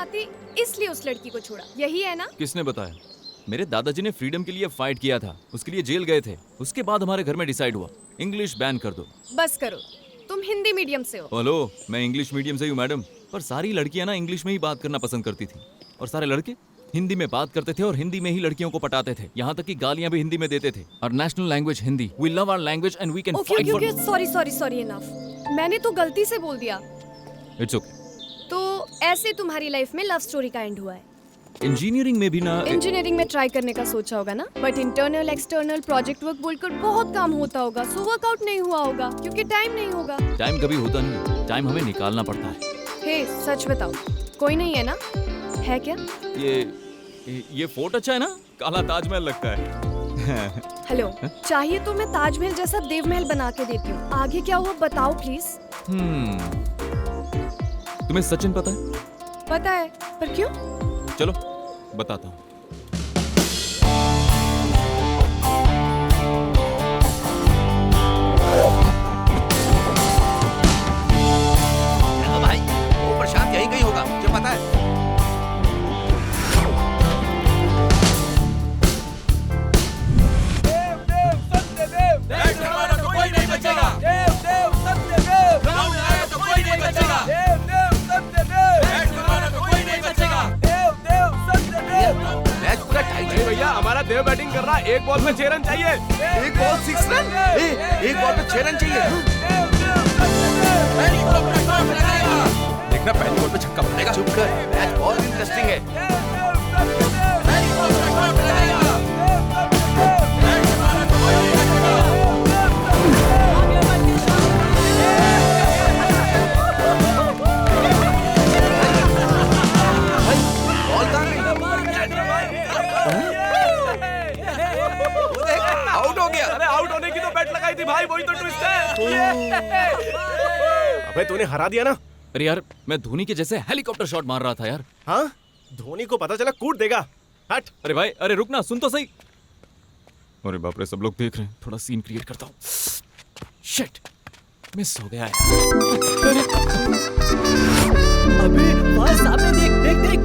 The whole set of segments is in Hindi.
थी इसलिए उस लड़की को छोड़ा, यही है ना? किसने बताया? मेरे दादाजी ने फ्रीडम के लिए फाइट किया था, उसके लिए जेल गए थे। उसके बाद हमारे घर में डिसाइड हुआ इंग्लिश बैन कर दो। बस करो, तुम हिंदी मीडियम से हो। हेलो, मैं इंग्लिश मीडियम से हूँ मैडम, पर सारी लड़कियां ना इंग्लिश में ही बात करना पसंद करती थी और सारे लड़के हिंदी में बात करते थे और हिंदी में ही लड़कियों को पटाते थे। यहाँ तक कि गालियां भी हिंदी में देते थे। और national language Hindi, we love our language and we can fight for. Sorry enough, मैंने तो गलती से बोल दिया। It's okay. तो ऐसे तुम्हारी लाइफ में लव स्टोरी का एंड हुआ है। इंजीनियरिंग में भी ना, इंजीनियरिंग में ट्राई करने का सोचा होगा ना, but internal external project work बोलकर बहुत काम होता होगा, सो वर्कआउट नहीं हुआ होगा क्योंकि टाइम नहीं होगा। टाइम कभी होता नहीं, टाइम हमें निकालना पड़ता है। हे, सच बताओ, कोई नहीं है ना? है क्या? ये फोर्ट अच्छा है ना, काला ताजमहल लगता है। हेलो, चाहिए तो मैं ताजमहल जैसा देवमहल बना के देती हूँ। आगे क्या हुआ बताओ प्लीज। तुम्हें सचिन पता है? पता है, पर क्यों? चलो बताता हूँ। भाई, वो प्रशांत यही कहीं होगा, मुझे पता है। भैया हमारा देव बैटिंग कर रहा है, एक बॉल में 6 रन चाहिए। एक बॉल 6 रन? एक बॉल में 6 रन चाहिए। देखना पहली बॉल पे छक्का मारेगा। चुप कर, मैच बहुत इंटरेस्टिंग है। आउट हो गया। अरे आउट होने की तो बैट लगाई थी भाई, वही तो ट्विस्ट है। अबे तूने हरा दिया ना। अरे यार, मैं धोनी के जैसे हेलीकॉप्टर शॉट मार रहा था यार। हाँ, धोनी को पता चला कूट देगा। हट। अरे भाई, अरे रुक ना, सुन तो सही। अरे बाप रे, सब लोग देख रहे हैं, थोड़ा सीन क्रिएट करता हूँ। शिट, मिस हो गया है। अबे वहाँ सामने देख देख देख।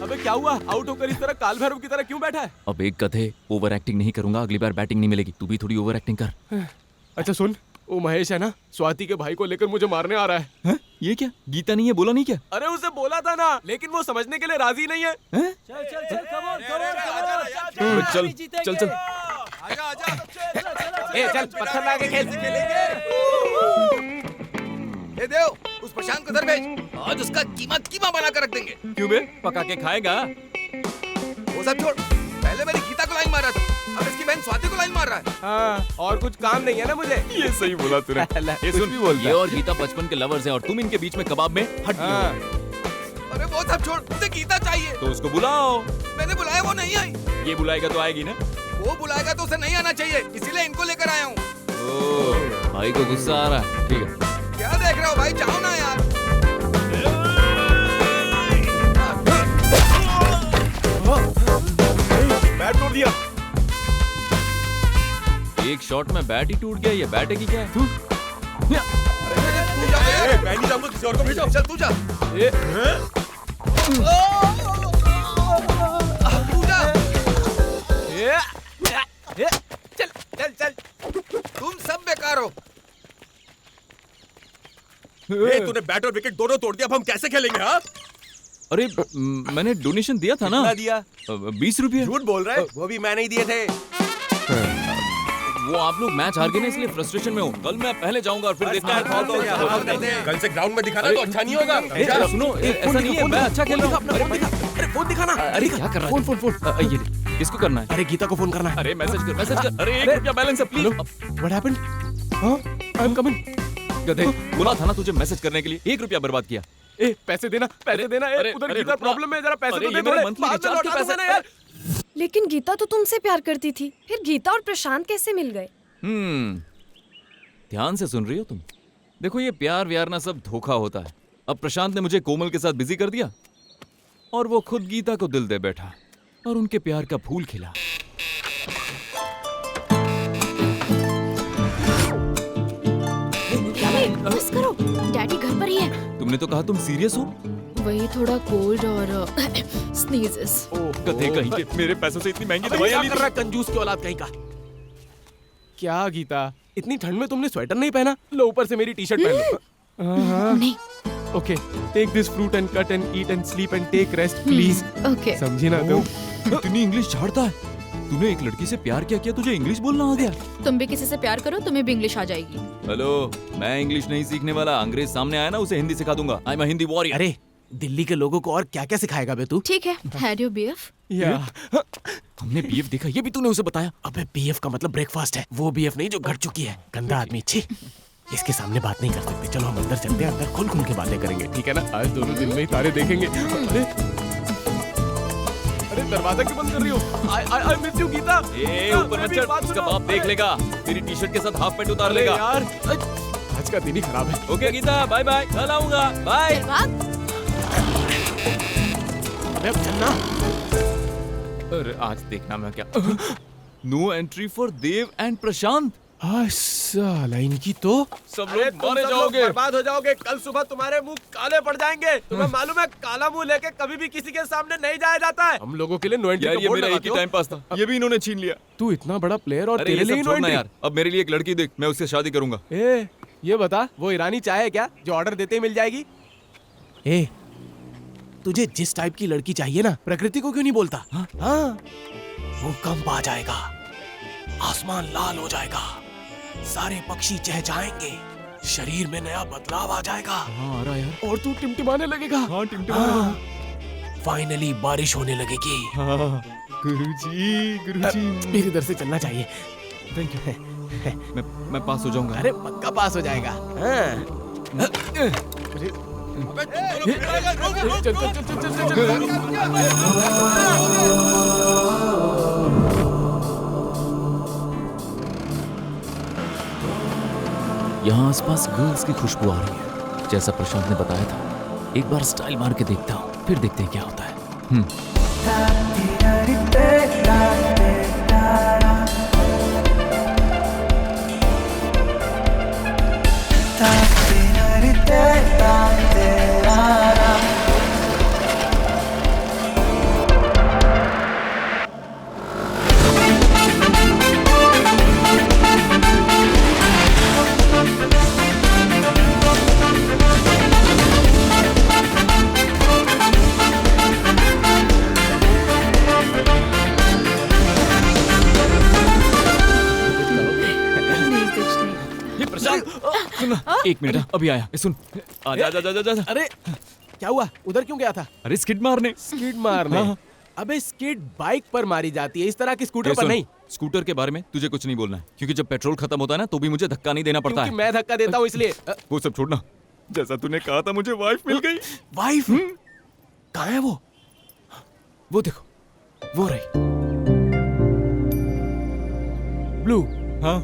अबे क्या हुआ? आउट होकर इस तरह काल भैरव की तरह क्यों बैठा है? अब एक गधे, ओवर एक्टिंग नहीं करूंगा, अगली बार बैटिंग नहीं मिलेगी। तू भी थोड़ी ओवर एक्टिंग कर। अच्छा सुन, वो महेश है ना, स्वाति के भाई को लेकर मुझे मारने आ रहा है। ये क्या? गीता नहीं है, बोला नहीं क्या? अरे उसे बोला था ना, लेकिन वो समझने के लिए राजी नहीं है। चल चल चल, कम ऑन चल चल चल। आजा आजा। चल पत्थर ला के खेलेंगे। ए देव, उस प्रशांत को इधर भेज। आज उसका कीमा बना कर रख देंगे। क्यों बे? पका के खाएगा? वो सब छोड़, पहले मेरी गीता को लाइन मार रहा था, अब इसकी बहन स्वाति को लाइन मार रहा है। हाँ, और कुछ काम नहीं है ना मुझे। ये सही बोला तूने। ये सुन भी बोलता। ये और गीता बचपन के लवर्स हैं और तुम इनके बीच में कबाब में हड्डी हो। अरे वो सब छोड़, मुझे गीता चाहिए। तो उसको बुलाओ। मैंने बुलाया, वो नहीं आई। ये बुलाएगा तो आएगी ना? वो बुलाएगा तो उसे नहीं आना चाहिए, इसीलिए इनको लेकर आया हूँ। ओह, भाई को गुस्सा आ रहा है। ठीक है, क्या देख रहे हो भाई, जाओ ना यार। बैट तोड़ दिया। एक शॉट में बैट ही टूट गया। ये बैट है कि क्या है? तू जा, मैं नहीं जाऊंगा, किसी और को भेजो। चल तू जा। तू जा। चल चल चल, तुम सब बेकार हो। तूने बैट और विकेट दोनों तोड़ दिया, अब हम कैसे खेलेंगे? हाँ, अरे मैंने डोनेशन दिया था ना। कितना दिया? 20 रुपये। झूठ बोल रहा है, वो भी मैं नहीं दिए थे। वो आप लोग मैच हार गए ना, इसलिए फ्रस्ट्रेशन में हो। कल मैं पहले जाऊंगा और फिर देखना है। कल से ग्राउंड में दिखाना तो अच्छा नहीं होगा। सुनो, ऐसा नहीं है, मैं अच्छा खेल रहा हूँ। अरे फोन दिखाना। अरे क्या कर रहा है? फोन ये ले। किसको करना है? अरे गीता को फोन करना है। अरे मैसेज कर। अरे 1 रुपया बैलेंस है प्लीज। What happened? हाँ, आई एम कमिंग। गधे, बोला था ना तुझे मैसेज करने के लिए। 1 रुपया बर्बाद किया। पैसे देना। उधर गीता प्रॉब्लम है, जरा पैसे तो दे। मेरे मंथली रिचार्ज के पैसे ना यार। लेकिन गीता तो तुमसे प्यार करती थी, फिर गीता और प्रशांत कैसे मिल गए? ध्यान से सुन रही हो तुम? देखो, ये प्यार व्यार ना सब धोखा होता है। अब प्रशांत ने मुझे कोमल के साथ बिजी कर दिया और वो खुद गीता को दिल दे बैठा और उनके प्यार का फूल खिला। बस करो, डैडी घर पर ही है। तुमने तो कहा तुम सीरियस हो। वही थोड़ा कोल्ड और स्नीजेस। गधे कहीं के, मेरे पैसों से इतनी महंगी अबे दवाइयां क्या ली कर रहा है कंजूस की औलाद कहीं का? क्या गीता, इतनी ठंड में तुमने स्वेटर नहीं पहना? लो ऊपर से मेरी टी शर्ट पहन लो। नहीं। Okay, take this fruit and cut and eat and sleep and take rest please. Okay. समझी ना तुम? इतनी इंग्लिश झाड़ता है। तूने एक लड़की से प्यार किया, तुझे इंग्लिश बोलना आ गया? तुम भी किसी से प्यार करो, तुम्हें भी इंग्लिश आ जाएगी। हेलो, मैं इंग्लिश नहीं सीखने वाला। अंग्रेज सामने आया ना, उसे हिंदी सिखा दूंगा। I am a Hindi warrior. अरे दिल्ली के लोगों को और क्या क्या सिखाएगा बे तू? ठीक है, हैड योर बीएफ? या हमने बीएफ देखा, ये भी तूने उसे बताया? अबे बीएफ का मतलब ब्रेकफास्ट है, वो बीएफ नहीं जो घट चुकी है। गंदा आदमी, छी। इसके सामने बात नहीं कर सकते। चलो हम अंदर चलते हैं, अंदर खुल खुल के बातें करेंगे, ठीक है ना? आज दोनों दिन में ही तारे देखेंगे। अरे दरवाजा क्यों बंद कर रही हो? I miss you Geeta. ए, ऊपर मत चढ़, उसका बाप देख लेगा। मेरी टी शर्ट के साथ हाफ पैंट उतार लेगा यार। आज का दिन ही खराब है। ओके गीता, बाय बाय, कल आऊंगा, बाय। अबे अब चलना। अरे आज देखना मैं क्या। No entry for Dev and Prashant. साला इनकी तो सब लोग मारे जाओगे, बर्बाद हो जाओगे। कल सुबह तुम्हारे मुंह काले पड़ जाएंगे। तुम्हें मालूम है काला मुंह लेके कभी भी किसी के सामने नहीं जाया जाता है। हम लोगों के लिए नो एंट्री यार का ये बोर्ड मेरा एक लगाते ही हो। टाइम पास था, ये भी इन्होंने छीन लिया। तू इतना बड़ा प्लेयर और अरे ये तेरे लिए सब ही नो छोड़ना एंट्री। यार, अब मेरे लिए एक लड़की देख, मैं उससे शादी करूंगा। ए, ये बता वो ईरानी चाय है क्या जो ऑर्डर देते ही मिल जाएगी? ए, तुझे जिस टाइप की लड़की चाहिए ना, प्रकृति को क्यों नहीं बोलता? हाँ, भूकंप आ जाएगा, आसमान लाल हो जाएगा, सारे पक्षी चहचहाएंगे, शरीर में नया बदलाव आ जाएगा। हाँ आ रहा यार। और तू टिमटिमाने लगेगा। हाँ टिमटिमा रहा हूँ। फाइनली बारिश होने लगेगी। हाँ गुरुजी। मेरी इधर से चलना चाहिए। Thank you. मैं पास हो जाऊंगा। अरे पक्का पास हो जाएगा। चल चल चल चल चल चल। यहाँ आसपास गर्ल्स की खुशबू आ रही है, जैसा प्रशांत ने बताया था। एक बार स्टाइल मार के देखता हूँ, फिर देखते हैं क्या होता है। नहीं, कुछ नहीं। ये प्रशांत, सुन, एक मिनट, अभी आया। सुन, आजा आजा आजा आजा। अरे क्या हुआ? उधर क्यों गया था? अरे स्किड मारने। स्किड मारने? हाँ। अबे स्किड बाइक पर मारी जाती है, इस तरह की स्कूटर ये पर सुन, नहीं। स्कूटर के बारे में तुझे कुछ नहीं बोलना है, क्योंकि जब पेट्रोल खत्म होता है ना, तो भी मुझे धक्का नहीं देना पड़ता क्योंकि है। मैं धक्का देता हूँ इसलिए। वो सब छोड़ना, जैसा तूने कहा था मुझे वाइफ मिल गई। वाइफ? कहाँ है वो? वो देखो, वो रही। ब्लू? हाँ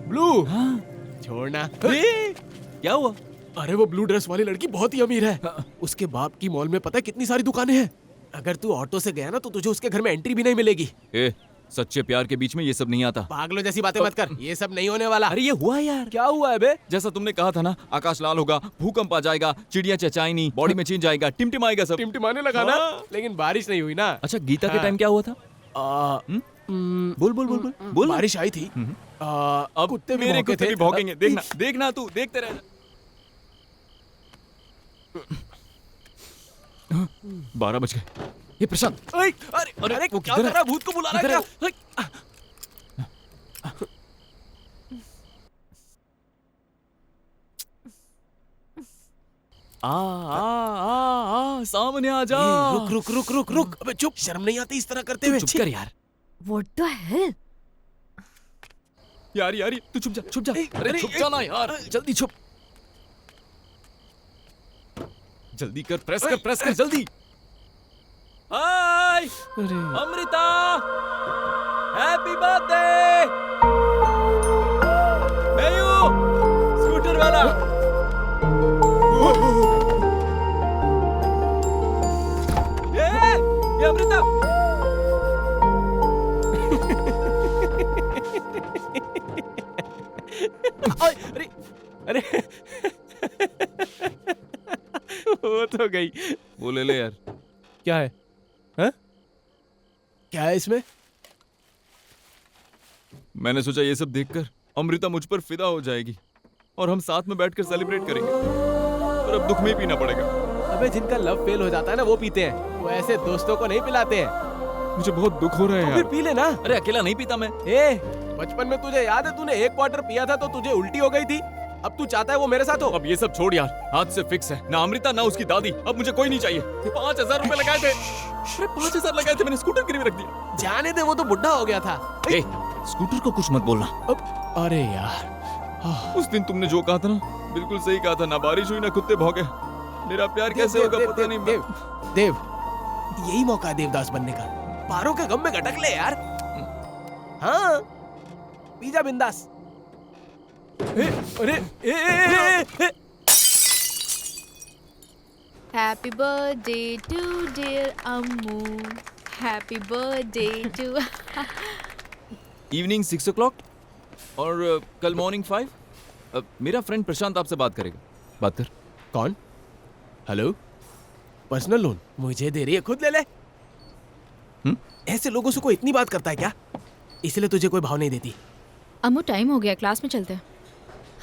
ब्लू? हाँ। छोड़ना। क्या हुआ? अरे वो ब्लू ड्रेस वाली लड़की बहुत ही अमीर है। उसके बाप की मॉल में पता है कितनी सारी दुकानें हैं। अगर तू ऑटो से गया ना तो तुझे उसके घर में एंट्री भी नहीं मिलेगी। ए, सच्चे प्यार के बीच में ये सब नहीं आता। पागलों जैसी बातें मत कर, ये सब नहीं होने वाला। अरे ये हुआ यार। क्या हुआ है बे? जैसा तुमने कहा था ना, आकाश लाल होगा, भूकंप आ जाएगा, चिड़िया चहचहाएंगी, बॉडी में चेंज आएगा, टिमटिमाएगा सब। टिमटिमाने लगा ना, हाँ। लेकिन बारिश नहीं हुई ना। अच्छा गीता के हाँ। टाइम क्या हुआ था? बोल बोल बोल बोल बोल। बारिश आई थी। अब कुत्ते भी मेरे भौंके कुत्ते थे। भी भौंकेंगे, देखना देखना, तू देखते रह। 12 बज गए। ये प्रशांत, अरे अरे वो क्या किधर कर है? रहा है? भूत को बुला रहा है किधर क्या? सामने आ जा। रुक रुक रुक रुक रुक। अबे चुप, शर्म नहीं आती इस तरह करते हुए? चुप कर यार। What the hell? यार तू चुप जा। अरे चुप जा ना यार, जल्दी छुप। जल्दी कर, प्रेस कर जल्दी। हाय अमृता, हैप्पी बर्थडे। मैं हूँ स्कूटर वाला। ये अमृता। अरे अरे हो तो गई। वो ले ले यार। क्या है? हाँ? क्या है इसमें? मैंने सोचा ये सब देखकर अमृता मुझ पर फिदा हो जाएगी और हम साथ में बैठकर सेलिब्रेट करेंगे, और अब दुख में ही पीना पड़ेगा। अबे जिनका लव फेल हो जाता है ना वो पीते हैं, वो ऐसे दोस्तों को नहीं पिलाते हैं। मुझे बहुत दुख हो रहा है फिर यार। पी लेना। अरे अकेला नहीं पीता मैं। बचपन में तुझे याद है, तूने 1 क्वार्टर पिया था तो तुझे उल्टी हो गई थी। अब तू चाहता है वो मेरे साथ हो। अब ये सब छोड़ यार, आज से फिक्स है, ना अमृता ना उसकी दादी, अब मुझे कोई नहीं चाहिए। 5,000 रुपए लगाए थे। अरे 5,000 लगाए थे, मैंने स्कूटर गिरवी रख दिया। जाने दे, वो तो बुढ़ा हो गया था। ए, स्कूटर को कुछ मत बोलना। अरे यार, उस दिन तुमने जो कहा था ना, बिल्कुल सही कहा था। ना बारिश हुई ना कुत्ते भौंके। मेरा प्यार कैसे होगा पता नहीं। देव, यही मौका है देवदास बनने का। पारों के गम में गटक ले यार। हाँ, पीजा बिंदास। अरे happy birthday to dear Ammu, happy birthday to. Evening 6 o'clock और कल मॉर्निंग 5। मेरा फ्रेंड प्रशांत आपसे बात करेगा। बात कर। कौन? हेलो, पर्सनल लोन मुझे दे रही है, खुद ले ले। ऐसे लोगों से कोई इतनी बात करता है क्या? इसलिए तुझे कोई भाव नहीं देती। अम्मू टाइम हो गया, क्लास में चलते हैं।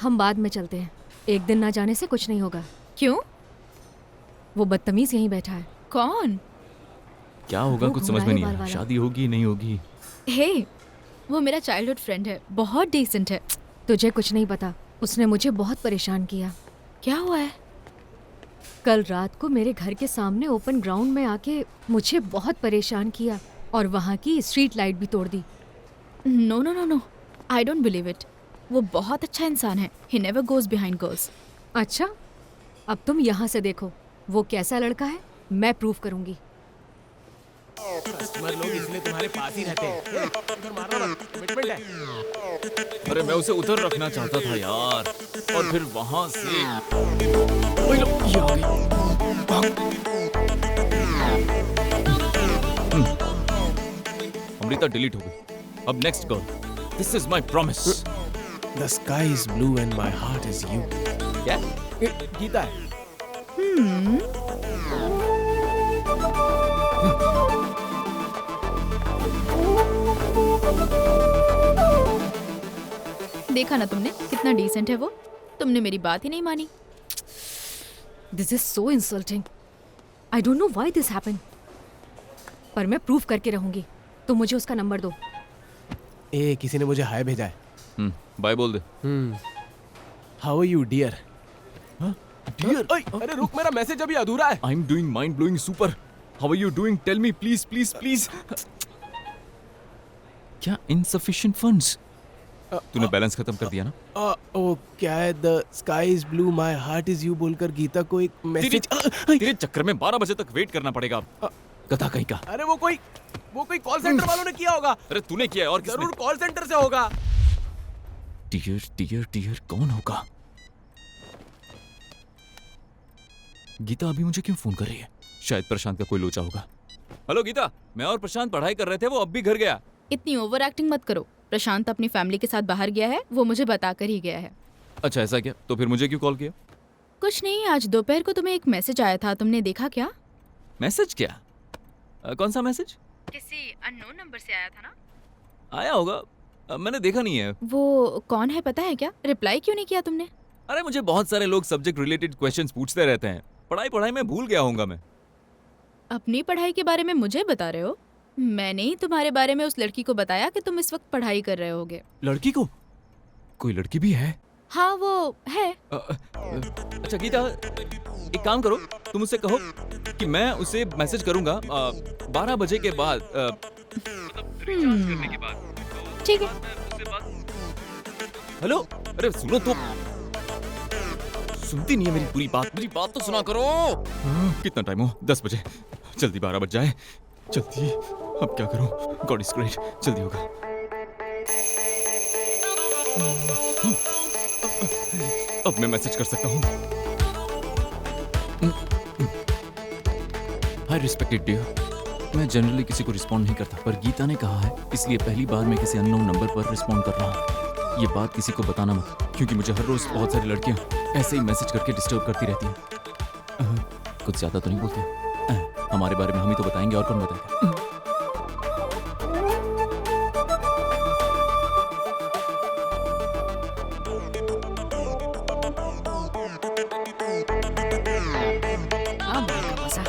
हम बाद में चलते हैं, एक दिन ना जाने से कुछ नहीं होगा। क्यों? वो बदतमीज यहीं बैठा है। कौन? क्या होगा वो कुछ समझ में घुंघराले नहीं बाल है। वाला। शादी होगी नहीं होगी। हे, वो मेरा चाइल्डहुड फ्रेंड है, बहुत डिसेंट है। तुझे कुछ नहीं पता, उसने मुझे बहुत परेशान किया। क्या हुआ है? कल रात को मेरे घर के सामने ओपन ग्राउंड में आके मुझे बहुत परेशान किया और वहाँ की स्ट्रीट लाइट भी तोड़ दी। No no no no, I don't believe it. वो बहुत अच्छा इंसान है। He never goes behind girls. अच्छा, अब तुम यहाँ से देखो वो कैसा लड़का है, मैं प्रूव करूंगी। कस्टमर लोग इसलिए तुम्हारे पास ही रहते हैं। इधर मारो मत, कमिटमेंट है। अरे मैं उसे उधर रखना चाहता था यार, और फिर वहां से अमृता डिलीट हो गई। अब next girl. This is my promise. The sky is blue and my heart is you. क्या? गीता है। देखा ना तुमने, कितना डिसेंट है वो। तुमने मेरी बात ही नहीं मानी। This is so insulting. I don't know why this happened, पर मैं प्रूव करके रहूंगी। तो मुझे उसका नंबर दो। किसी ने मुझे हाय भेजा है। बाय बोल दे। How are you dear? Dear? अरे रुक, मेरा मैसेज अभी अधूरा है। I am doing mind blowing super. How are you doing? Tell me please please please. क्या इनसफिशिएंट फंड्स? तूने बैलेंस खत्म कर दिया ना? ओ क्या है, the sky is blue my heart is you बोलकर गीता को एक मैसेज। तेरे चक्कर में 12 बजे तक वेट करना पड़ेगा। कथा कहीं का। अरे वो कोई कॉल सेंटर वालों ने किया होगा। अरे तूने किया है और किसने? जरूर कॉल सेंटर से होगा। डियर डियर डियर कौन होगा? गीता अभी मुझे क्यों फोन कर रही है? शायद प्रशांत का कोई लोचा होगा। हेलो गीता, मैं और प्रशांत पढ़ाई कर रहे थे, वो अब भी घर गया। इतनी ओवर एक्टिंग मत करो। प्रशांत अपनी फैमिली के साथ बाहर गया है, वो मुझे बताकर ही गया है। अच्छा ऐसा क्या? तो फिर मुझे क्यों कॉल किया? कुछ नहीं, आज दोपहर को तुम्हें एक मैसेज आया था, तुमने देखा क्या? मैसेज क्या? कौन सा मैसेज? किसी अननोन नंबर से आया था ना? आया होगा, मैंने देखा नहीं है। वो कौन है पता है क्या? रिप्लाई क्यों नहीं किया तुमने? अरे मुझे बहुत सारे लोग सब्जेक्ट रिलेटेड क्वेश्चंस पूछते रहते हैं। पढ़ाई में भूल गया होऊंगा मैं। अपनी पढ़ाई के बारे में मुझे बता रहे हो? मैंने ही तुम्हारे बारे में उस लड़की को बताया कि तुम इस वक्त पढ़ाई कर रहे होगे। लड़की को? कोई लड़की भी है? हाँ वो है। अच्छा गीता, एक काम करो, तुम उससे कहो कि मैं उसे मैसेज करूंगा 12 बजे के बाद। ठीक है। हेलो, अरे सुनो तो, सुनती नहीं है मेरी पूरी बात तो सुना करो। कितना टाइम हो? 10 बजे। जल्दी 12 बज जाए, जल्दी। अब क्या करूं? गॉड इज ग्रेट, जल्दी होगा। अब मैं मैसेज कर सकता हूं। हाय रिस्पेक्टेड डियर, मैं जनरली किसी को रिस्पॉन्ड नहीं करता, पर गीता ने कहा है इसलिए पहली बार मैं किसी अननोन नंबर पर रिस्पॉन्ड कर रहा हूँ। ये बात किसी को बताना मत, क्योंकि मुझे हर रोज बहुत सारी लड़कियां ऐसे ही मैसेज करके डिस्टर्ब करती रहती हैं। कुछ ज्यादा तो नहीं बोलते? हमारे बारे में हम ही तो बताएंगे, और कौन बताएगा? अब आएगा मजा।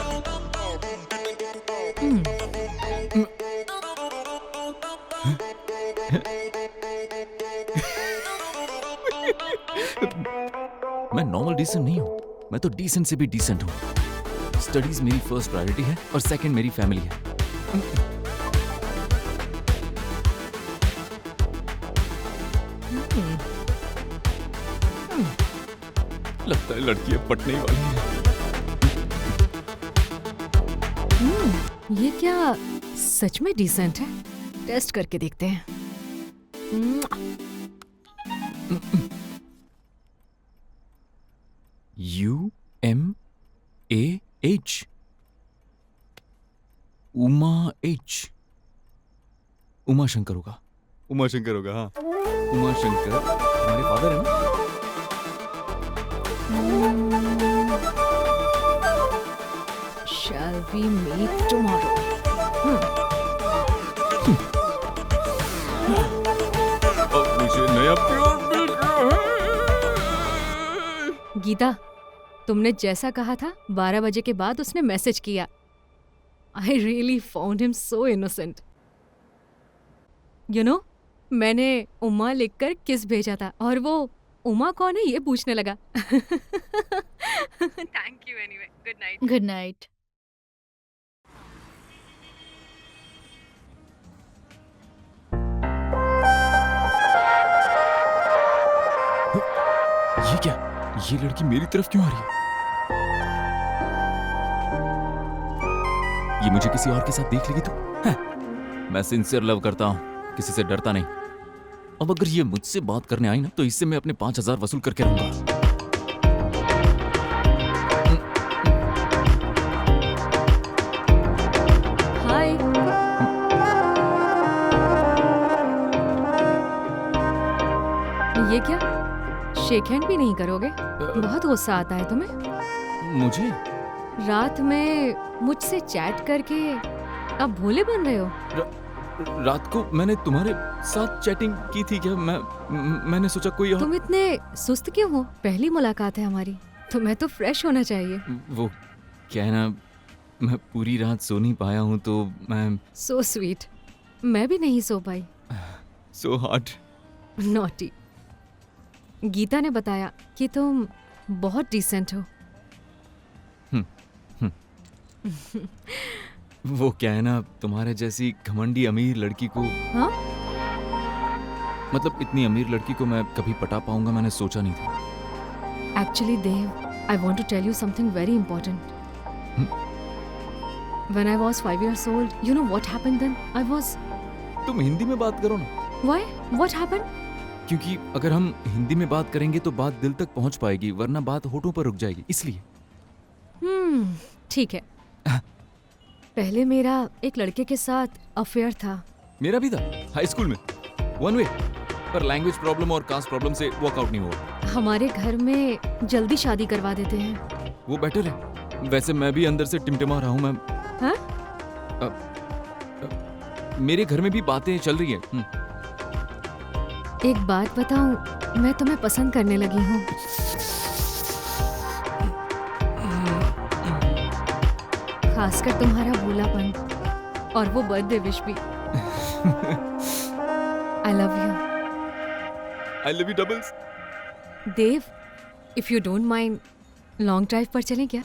मैं नॉर्मल डिसेंट नहीं हूँ, मैं तो डिसेंट से भी डिसेंट हूँ। स्टडीज मेरी फर्स्ट प्रायोरिटी है और सेकंड मेरी फैमिली है। लगता है लड़की अब पटने ही वाली है। ये क्या सच में डिसेंट है? टेस्ट करके देखते हैं। UMAH, उमा H, उमा शंकर होगा, उमा शंकर होगा। हाँ, उमा शंकर हमारे फादर है ना? Shall we meet tomorrow? अब मुझे नया प्यार मिल गया है। गीता, तुमने जैसा कहा था 12 बजे के बाद उसने मैसेज किया। I really found him so innocent. You know, मैंने उमा लिखकर किस भेजा था और वो उमा कौन है ये पूछने लगा। Thank you anyway, good night. Good night. ये क्या? ये लड़की मेरी तरफ क्यों आ रही है? ये मुझे किसी और के साथ देख लेगी तो? मैं सिंसियर लव करता हूँ, किसी से डरता नहीं। अब अगर ये मुझसे बात करने आई ना तो इससे मैं अपने 5,000 वसूल करके रहूंगा। हाय। ये क्या, शेक हैंड भी नहीं करोगे? बहुत गुस्सा आता है तुम्हें? मुझे? रात में मुझसे चैट करके अब भोले बन रहे हो? रात को मैंने तुम्हारे साथ चैटिंग की थी क्या? मैंने सोचा कोई और। तुम इतने सुस्त क्यों हो? पहली मुलाकात है हमारी, तुम्हें तो फ्रेश होना चाहिए। वो क्या है ना, मैं पूरी रात सो नहीं पाया हूँ तो मैं। So sweet. मैं भी नहीं सो पाई। So hard. नॉटी। गीता ने बताया कि तुम बहुत डिसेंट हो। वो क्या है ना, तुम्हारे जैसी घमंडी अमीर लड़की को। हाँ? मतलब इतनी अमीर लड़की को मैं कभी पटा पाऊंगा मैंने सोचा नहीं था। Actually Dev, I want to tell you something very important. When I was 5 years old, you know what happened then? I was. तुम हिंदी में बात करो ना। Why? What happened? क्योंकि अगर हम हिंदी में बात करेंगे तो बात दिल तक पहुंच पाएगी, वरना बात होठों पर रुक जाएगी, इसलिए। ठीक है। पहले मेरा एक लड़के के साथ अफेयर था। मेरा भी था, हाई स्कूल में, वन वे। पर लैंग्वेज प्रॉब्लम और कास्ट प्रॉब्लम से वर्कआउट नहीं हुआ। हमारे घर में जल्दी शादी करवा देते हैं। वो बेटर है। वैसे मैं भी अंदर से टिमटिमा रहा हूँ मैं। हाँ? मेरे घर में भी बातें चल रही हैं। एक बात बताऊं, मैं तुम्हें पसंद करने लगी हूँ। खासकर तुम्हारा भोलापन और वो बर्थडे विश भी। I love you. I love you doubles. Dev, if you don't mind, long drive पर चलें क्या?